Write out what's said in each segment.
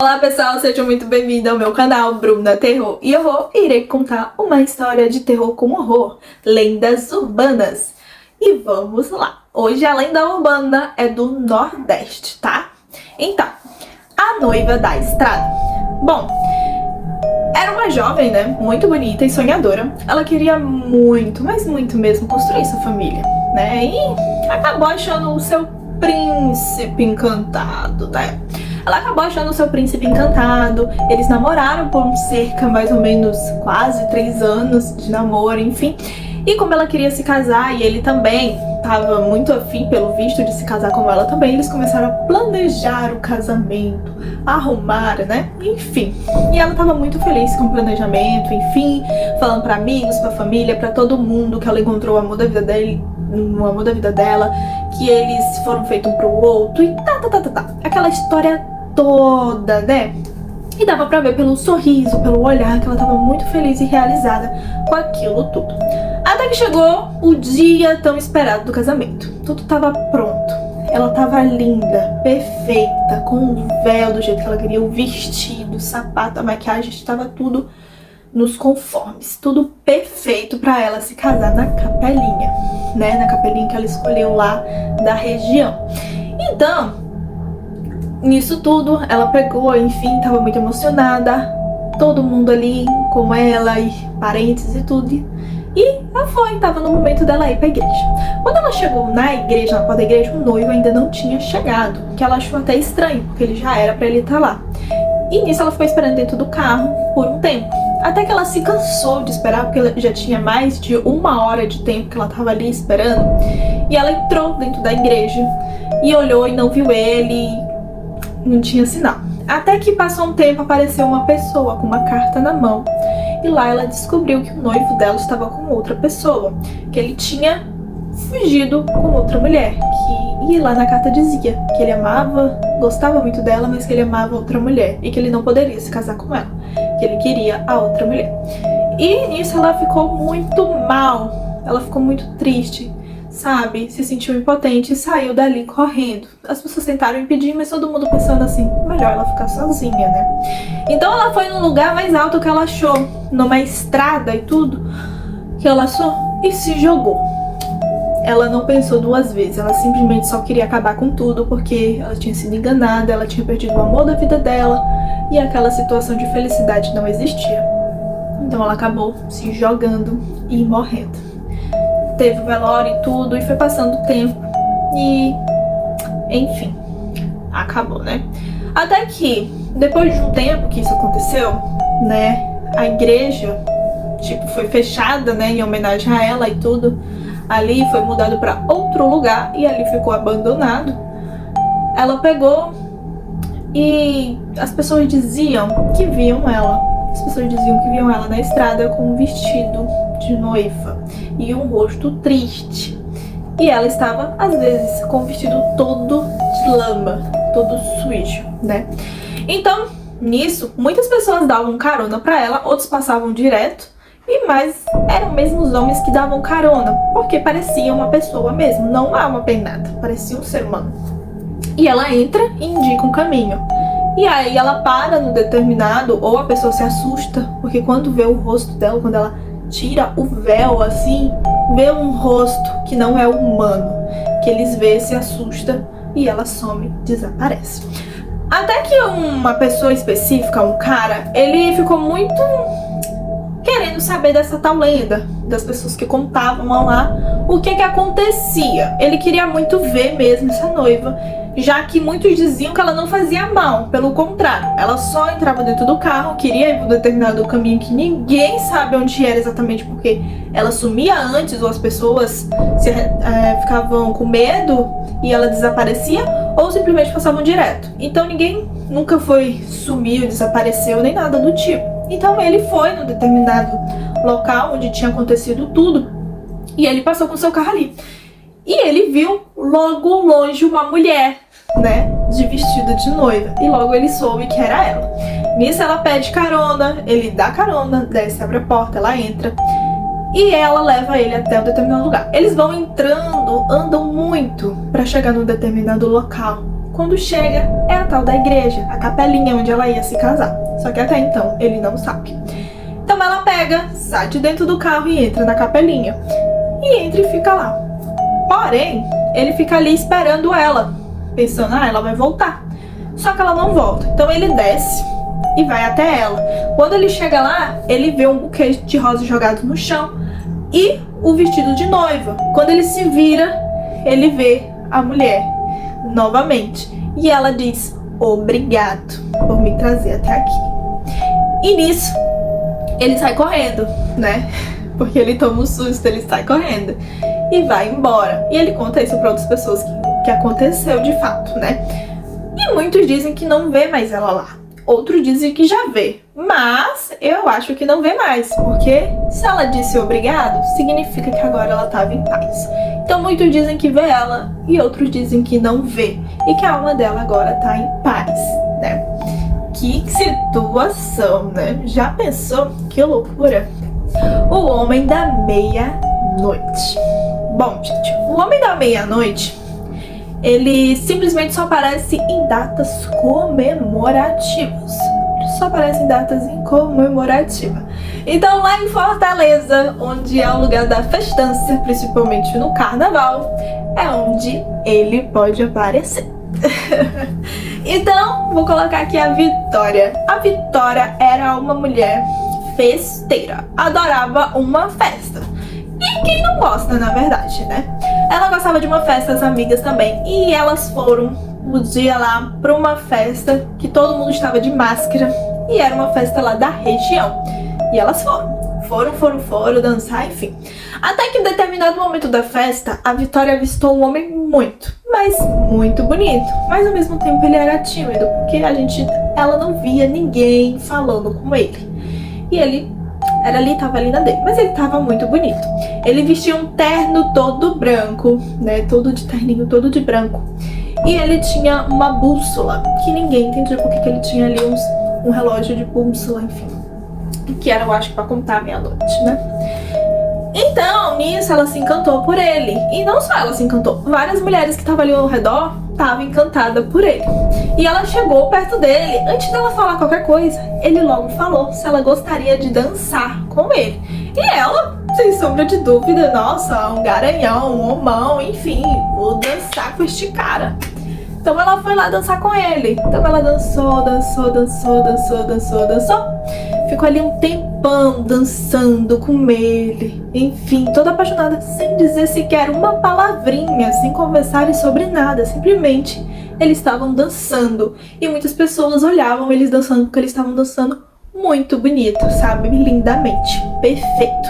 Olá pessoal, sejam muito bem-vindos ao meu canal Bruna Terror e irei contar uma história de terror com horror, lendas urbanas. E vamos lá, hoje a lenda urbana é do Nordeste, tá? Então, a noiva da estrada. Bom, era uma jovem, né, muito bonita e sonhadora. Ela queria muito, mas muito mesmo, construir sua família, né? E acabou achando o seu príncipe encantado, né? Ela acabou achando o seu príncipe encantado, eles namoraram por cerca mais ou menos quase 3 anos de namoro, enfim. E como ela queria se casar e ele também estava muito afim, pelo visto, de se casar com ela também, eles começaram a planejar o casamento, arrumar, né? Enfim. E ela estava muito feliz com o planejamento, enfim, falando para amigos, para família, para todo mundo que ela encontrou o amor da vida dele, o amor da vida dela, que eles foram feitos um pro outro e aquela história toda, né? E dava pra ver pelo sorriso, pelo olhar, que ela tava muito feliz e realizada com aquilo tudo. Até que chegou o dia tão esperado do casamento. Tudo tava pronto. Ela tava linda, perfeita, com o véu do jeito que ela queria, o vestido, o sapato, a maquiagem, estava tudo nos conformes, tudo perfeito para ela se casar na capelinha, né? Na capelinha que ela escolheu lá da região. Então, nisso tudo, ela pegou, enfim, tava muito emocionada, todo mundo ali com ela e parentes e tudo. E ela foi, tava no momento dela ir pra igreja. Quando ela chegou na igreja, na porta da igreja, o noivo ainda não tinha chegado, que ela achou até estranho, porque ele já era pra ele estar lá. E nisso ela ficou esperando dentro do carro por um tempo. Até que ela se cansou de esperar, porque já tinha mais de 1 hora de tempo que ela tava ali esperando. E ela entrou dentro da igreja e olhou e não viu ele, não tinha sinal. Até que passou um tempo, apareceu uma pessoa com uma carta na mão. E lá ela descobriu que o noivo dela estava com outra pessoa, que ele tinha fugido com outra mulher, e lá na carta dizia que ele amava, gostava muito dela, mas que ele amava outra mulher e que ele não poderia se casar com ela, que ele queria a outra mulher. E nisso ela ficou muito mal, ela ficou muito triste, sabe? Se sentiu impotente e saiu dali correndo. As pessoas tentaram impedir, mas todo mundo pensando assim, melhor ela ficar sozinha, né? Então ela foi no lugar mais alto que ela achou, numa estrada e tudo, que ela achou, e se jogou. Ela não pensou 2 vezes, ela simplesmente só queria acabar com tudo, porque ela tinha sido enganada, ela tinha perdido o amor da vida dela e aquela situação de felicidade não existia. Então ela acabou se jogando e morrendo. Teve o velório e tudo, e foi passando o tempo e, enfim, acabou, né? Até que, depois de um tempo que isso aconteceu, né, a igreja, tipo, foi fechada, né, em homenagem a ela e tudo. Ali foi mudado para outro lugar e ali ficou abandonado. Ela pegou e as pessoas diziam que viam ela. As pessoas diziam que viam ela na estrada com um vestido de noiva e um rosto triste. E ela estava, às vezes, com o vestido todo de lama, todo sujo, né? Então, nisso, muitas pessoas davam carona para ela, outros passavam direto. E mais eram mesmo os homens que davam carona, porque parecia uma pessoa mesmo, não há uma peinada, parecia um ser humano. E ela entra e indica um caminho. E aí ela para no determinado, ou a pessoa se assusta, porque quando vê o rosto dela, quando ela tira o véu assim, vê um rosto que não é humano, que eles vê, se assusta e ela some, desaparece. Até que uma pessoa específica, um cara, ele ficou muito querendo saber dessa tal lenda, das pessoas que contavam lá o que acontecia. Ele queria muito ver mesmo essa noiva, já que muitos diziam que ela não fazia mal, pelo contrário, ela só entrava dentro do carro, queria ir por um determinado caminho que ninguém sabe onde era exatamente, porque ela sumia antes, ou as pessoas ficavam com medo e ela desaparecia, ou simplesmente passavam direto. Então ninguém nunca sumiu, desapareceu, nem nada do tipo. Então ele foi num determinado local onde tinha acontecido tudo e ele passou com seu carro ali. E ele viu logo longe uma mulher, né, de vestido de noiva. E logo ele soube que era ela. Nisso ela pede carona, ele dá carona, desce, abre a porta, ela entra. E ela leva ele até um determinado lugar. Eles vão entrando, andam muito para chegar num determinado local. Quando chega, é a tal da igreja, a capelinha onde ela ia se casar. Só que até então ele não sabe. Então ela pega, sai de dentro do carro e entra na capelinha. E entra e fica lá. Porém, ele fica ali esperando ela, pensando, ela vai voltar. Só que ela não volta. Então ele desce e vai até ela. Quando ele chega lá, ele vê um buquê de rosas jogados no chão e o vestido de noiva. Quando ele se vira, ele vê a mulher novamente. E ela diz, obrigado por me trazer até aqui. E nisso, ele sai correndo, né? Porque ele toma um susto, ele sai correndo e vai embora. E ele conta isso para outras pessoas que aconteceu de fato, né? E muitos dizem que não vê mais ela lá. Outros dizem que já vê. Mas eu acho que não vê mais. Porque se ela disse obrigado, significa que agora ela estava em paz. Então muitos dizem que vê ela e outros dizem que não vê. E que a alma dela agora está em paz, né? Que situação, né? Já pensou? Que loucura. O Homem da Meia-Noite. Bom, gente, o Homem da Meia-Noite, ele simplesmente só aparece em datas comemorativas. Ele só aparece em datas comemorativas. Então lá em Fortaleza, onde é o lugar da festança, principalmente no carnaval, é onde ele pode aparecer. Então, vou colocar aqui a Vitória. A Vitória era uma mulher festeira, adorava uma festa. E quem não gosta, na verdade, né? Ela gostava de uma festa, as amigas também. E elas foram um dia lá para uma festa que todo mundo estava de máscara. E era uma festa lá da região. E elas foram dançar, enfim. Até que em determinado momento da festa, a Vitória avistou um homem muito, mas muito bonito. Mas ao mesmo tempo ele era tímido, porque ela não via ninguém falando com ele. E ele era ali, tava ali na dele, mas ele tava muito bonito. Ele vestia um terno todo branco, né, todo de terninho, todo de branco. E ele tinha uma bússola, que ninguém entendia porque que ele tinha ali um relógio de bússola, enfim. Que era, eu acho, pra contar meia-noite, né? Então, nisso, ela se encantou por ele. E não só ela se encantou, várias mulheres que estavam ali ao redor estavam encantadas por ele. E ela chegou perto dele. Antes dela falar qualquer coisa, ele logo falou se ela gostaria de dançar com ele. E ela, sem sombra de dúvida, nossa, um garanhão, um homão, enfim, vou dançar com este cara. Então ela foi lá dançar com ele. Então ela dançou. Ficou ali um tempão dançando com ele. Enfim, toda apaixonada, sem dizer sequer uma palavrinha, sem conversarem sobre nada. Simplesmente eles estavam dançando. E muitas pessoas olhavam eles dançando porque eles estavam dançando muito bonito, sabe? Lindamente. Perfeito.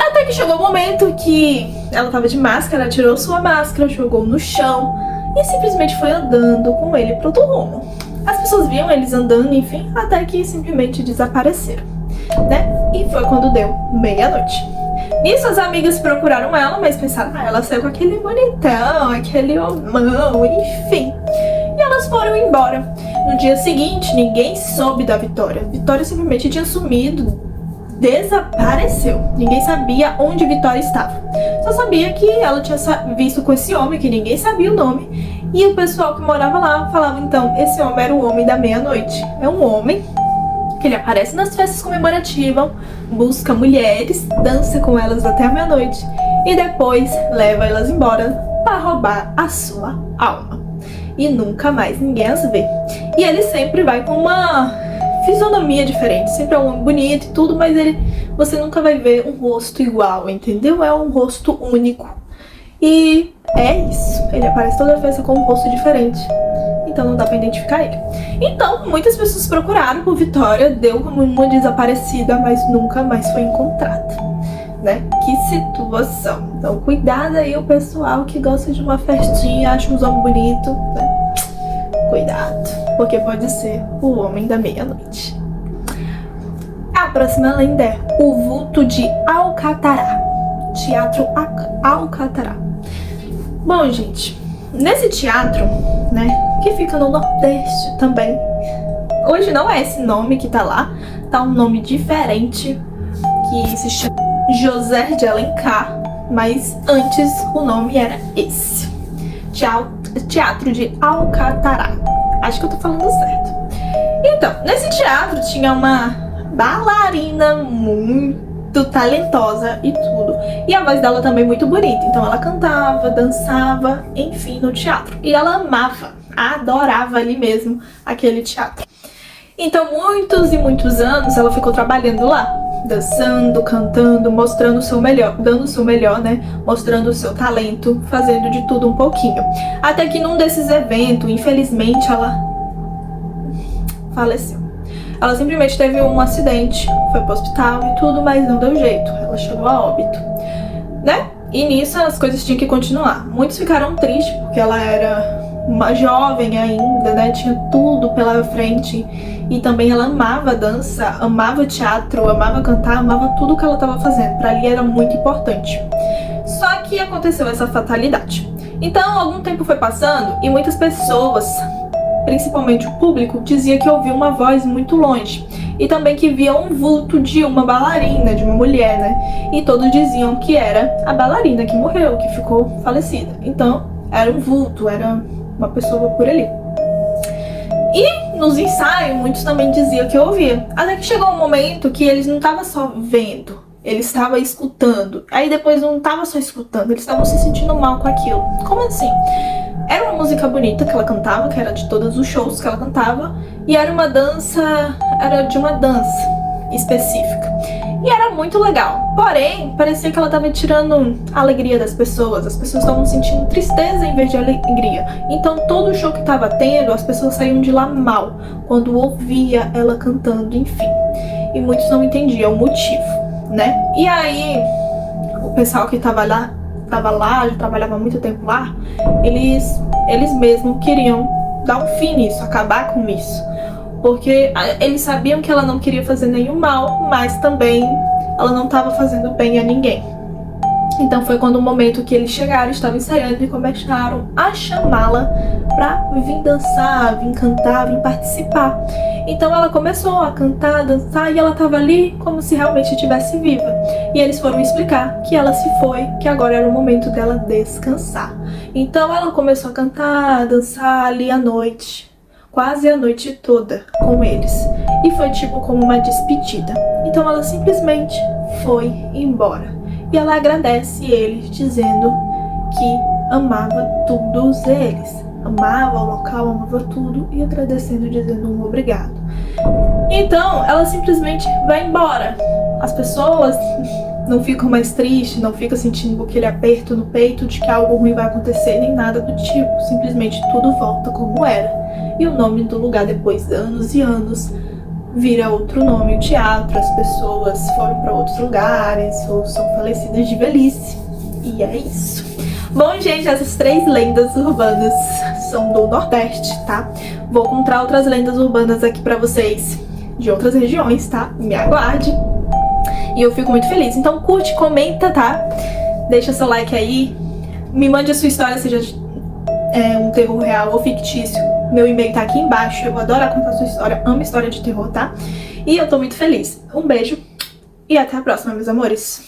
Até que chegou o momento que ela tava de máscara, ela tirou sua máscara, jogou no chão e simplesmente foi andando com ele pro outro rumo. As pessoas viam eles andando, enfim, até que simplesmente desapareceram, né? E foi quando deu meia-noite. Nisso as amigas procuraram ela, mas pensaram, ela saiu com aquele bonitão, aquele homão, enfim. E elas foram embora. No dia seguinte, ninguém soube da Vitória. Vitória simplesmente tinha sumido, desapareceu. Ninguém sabia onde Vitória estava. Só sabia que ela tinha visto com esse homem, que ninguém sabia o nome. E o pessoal que morava lá falava, então, esse homem era o Homem da Meia-Noite. É um homem que ele aparece nas festas comemorativas, busca mulheres, dança com elas até a meia-noite e depois leva elas embora para roubar a sua alma. E nunca mais ninguém as vê. E ele sempre vai com uma fisionomia diferente, sempre é um homem bonito e tudo, mas você nunca vai ver um rosto igual, entendeu? É um rosto único. E é isso, ele aparece toda vez com um rosto diferente, então não dá pra identificar ele. Então, muitas pessoas procuraram por Vitória, deu como uma desaparecida, mas nunca mais foi encontrada, né? Que situação. Então, cuidado aí o pessoal que gosta de uma festinha, acha uns homens bonitos, né? Cuidado, porque pode ser o Homem da Meia-Noite. A próxima lenda é o Vulto de Alcatará. Teatro Alcatará. Bom, gente, nesse teatro, né, que fica no Nordeste também, hoje não é esse nome que tá lá, tá um nome diferente, que se chama José de Alencar, mas antes o nome era esse, Teatro de Alcatará. Acho que eu tô falando certo. Então, nesse teatro tinha uma bailarina muito talentosa e tudo. E a voz dela também muito bonita. Então ela cantava, dançava, enfim, no teatro. E ela amava, adorava ali mesmo aquele teatro. Então muitos e muitos anos ela ficou trabalhando lá, dançando, cantando, mostrando o seu melhor, dando o seu melhor, né? Mostrando o seu talento, fazendo de tudo um pouquinho. Até que num desses eventos, infelizmente, ela faleceu. Ela simplesmente teve um acidente, foi pro hospital e tudo, mas não deu jeito. Ela chegou a óbito, né? E nisso as coisas tinham que continuar. Muitos ficaram tristes porque ela era uma jovem ainda, né? Tinha tudo pela frente. E também ela amava dança, amava teatro, amava cantar, amava tudo que ela estava fazendo. Para ali era muito importante. Só que aconteceu essa fatalidade. Então, algum tempo foi passando e muitas pessoas, principalmente o público, dizia que ouvia uma voz muito longe. E também que via um vulto de uma bailarina, de uma mulher, né? E todos diziam que era a bailarina que morreu, que ficou falecida. Então, era um vulto, era uma pessoa por ali. E nos ensaios, muitos também diziam que ouvia. Até que chegou um momento que eles não estavam só vendo, eles estavam escutando. Aí depois não estavam só escutando, eles estavam se sentindo mal com aquilo. Como assim? Era uma música bonita que ela cantava, que era de todos os shows que ela cantava. E era uma dança, era de uma dança específica. E era muito legal. Porém, parecia que ela estava tirando a alegria das pessoas. As pessoas estavam sentindo tristeza em vez de alegria. Então, todo o show que estava tendo, as pessoas saíam de lá mal, quando ouvia ela cantando, enfim. E muitos não entendiam o motivo, né? E aí, o pessoal que estava lá, já trabalhava há muito tempo lá, eles mesmos queriam dar um fim nisso, acabar com isso. Porque eles sabiam que ela não queria fazer nenhum mal, mas também ela não estava fazendo bem a ninguém. Então foi quando o momento que eles chegaram, estavam ensaiando e começaram a chamá-la pra vir dançar, vir cantar, vir participar. Então ela começou a cantar, dançar e ela estava ali como se realmente estivesse viva. E eles foram explicar que ela se foi, que agora era o momento dela descansar. Então ela começou a cantar, dançar ali à noite. Quase a noite toda com eles. E foi tipo como uma despedida. Então ela simplesmente foi embora. E ela agradece eles, dizendo que amava todos eles. Amava o local, amava tudo. E agradecendo, dizendo um obrigado. Então ela simplesmente vai embora. As pessoas não ficam mais tristes, não ficam sentindo aquele aperto no peito de que algo ruim vai acontecer, nem nada do tipo. Simplesmente tudo volta como era. E o nome do lugar, depois de anos e anos, vira outro nome, o teatro. As pessoas foram para outros lugares ou são falecidas de velhice. E é isso. Bom, gente, essas 3 lendas urbanas são do Nordeste, tá? Vou contar outras lendas urbanas aqui pra vocês de outras regiões, tá? Me aguarde. E eu fico muito feliz. Então curte, comenta, tá? Deixa seu like aí. Me mande a sua história, seja um terror real ou fictício. Meu e-mail tá aqui embaixo. Eu vou adorar contar a sua história. Amo história de terror, tá? E eu tô muito feliz. Um beijo e até a próxima, meus amores.